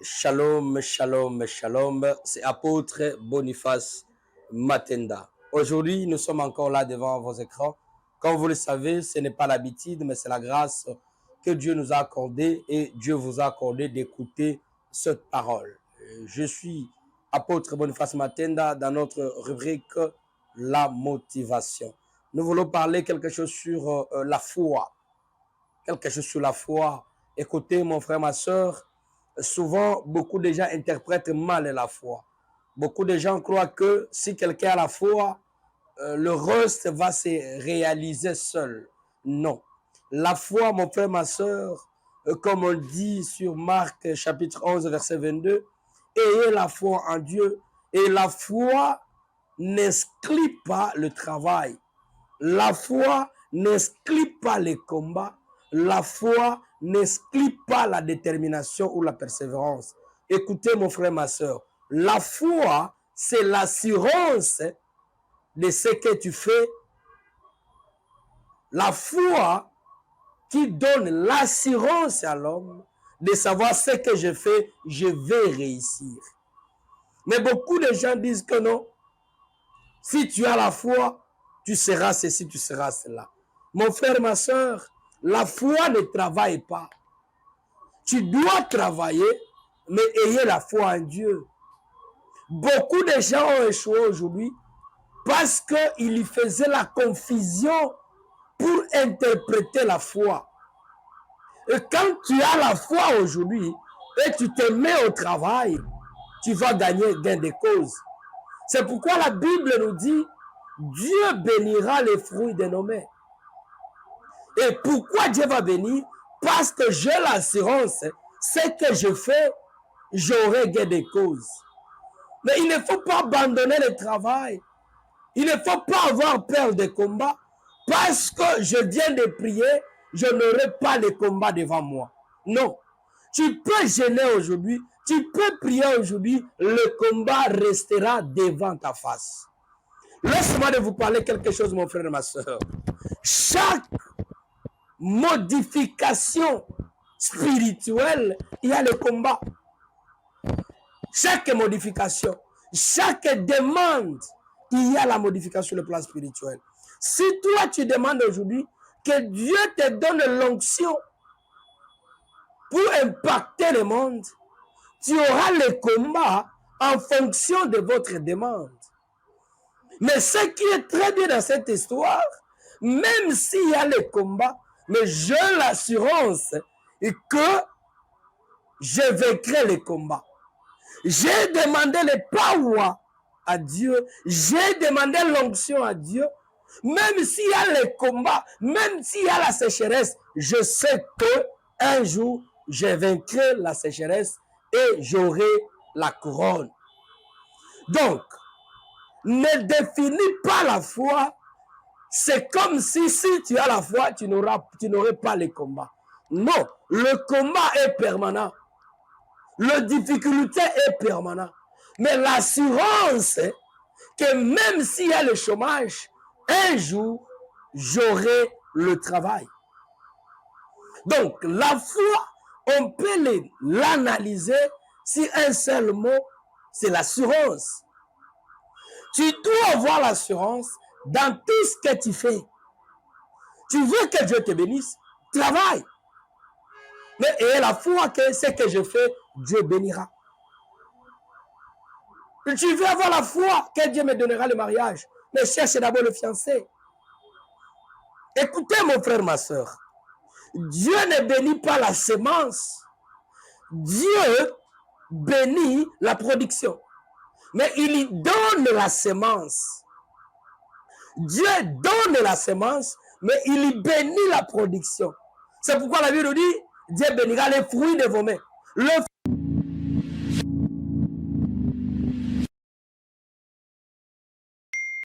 Shalom, shalom, shalom. C'est apôtre Boniface Matenda. Aujourd'hui, nous sommes encore là devant vos écrans. Comme vous le savez, ce n'est pas l'habitude, mais c'est la grâce que Dieu nous a accordée et Dieu vous a accordé d'écouter cette parole. Je suis apôtre Boniface Matenda dans notre rubrique La motivation. Nous voulons parler quelque chose sur la foi. Quelque chose sur la foi. Écoutez, mon frère, ma soeur, souvent, beaucoup de gens interprètent mal la foi. Beaucoup de gens croient que si quelqu'un a la foi, le reste va se réaliser seul. Non. La foi, mon frère, ma soeur, comme on dit sur Marc chapitre 11, verset 22, ayez la foi en Dieu. Et la foi n'exclut pas le travail. La foi n'exclut pas les combats. La foi n'exclut pas la détermination ou la persévérance. Écoutez, mon frère, ma soeur, la foi, c'est l'assurance de ce que tu fais. La foi qui donne l'assurance à l'homme de savoir ce que je fais, je vais réussir. Mais beaucoup de gens disent que non. Si tu as la foi, tu seras ceci, tu seras cela. Mon frère, ma soeur, la foi ne travaille pas. Tu dois travailler, mais ayez la foi en Dieu. Beaucoup de gens ont échoué aujourd'hui parce qu'ils faisaient la confusion pour interpréter la foi. Et quand tu as la foi aujourd'hui et tu te mets au travail, tu vas gagner gain de cause. C'est pourquoi la Bible nous dit, Dieu bénira les fruits de nos mains. Et pourquoi Dieu va bénir? Parce que j'ai l'assurance, ce que je fais, j'aurai gain de cause. Mais il ne faut pas abandonner le travail. Il ne faut pas avoir peur des combats. Parce que je viens de prier, je n'aurai pas le combat devant moi. Non. Tu peux gêner aujourd'hui, tu peux prier aujourd'hui, le combat restera devant ta face. Laisse-moi de vous parler quelque chose, mon frère et ma soeur. Chaque modification spirituelle, il y a le combat. Chaque modification, chaque demande, il y a la modification sur le plan spirituel. Si toi tu demandes aujourd'hui que Dieu te donne l'onction pour impacter le monde, tu auras le combat en fonction de votre demande. Mais ce qui est très bien dans cette histoire, même s'il y a le combat, mais j'ai l'assurance que je vaincrai le combat. J'ai demandé le power à Dieu, j'ai demandé l'onction à Dieu. Même s'il y a le combat, même s'il y a la sécheresse, je sais que un jour, je vaincrai la sécheresse et j'aurai la couronne. Donc, ne définis pas la foi. C'est comme si tu as la foi, tu n'aurais pas le combat. Non, le combat est permanent. La difficulté est permanente. Mais l'assurance que même s'il y a le chômage, un jour, j'aurai le travail. Donc, la foi, on peut l'analyser sur un seul mot, c'est l'assurance. Tu dois avoir l'assurance dans tout ce que tu fais. Tu veux que Dieu te bénisse, travaille. Mais ayez la foi que ce que je fais, Dieu bénira. Tu veux avoir la foi que Dieu me donnera le mariage, mais cherche d'abord le fiancé. Écoutez mon frère, ma soeur, Dieu ne bénit pas la semence. Dieu bénit la production. Mais il donne la semence. Dieu donne la semence, mais il bénit la production. C'est pourquoi la Bible nous dit, Dieu bénira les fruits de vos mains. Le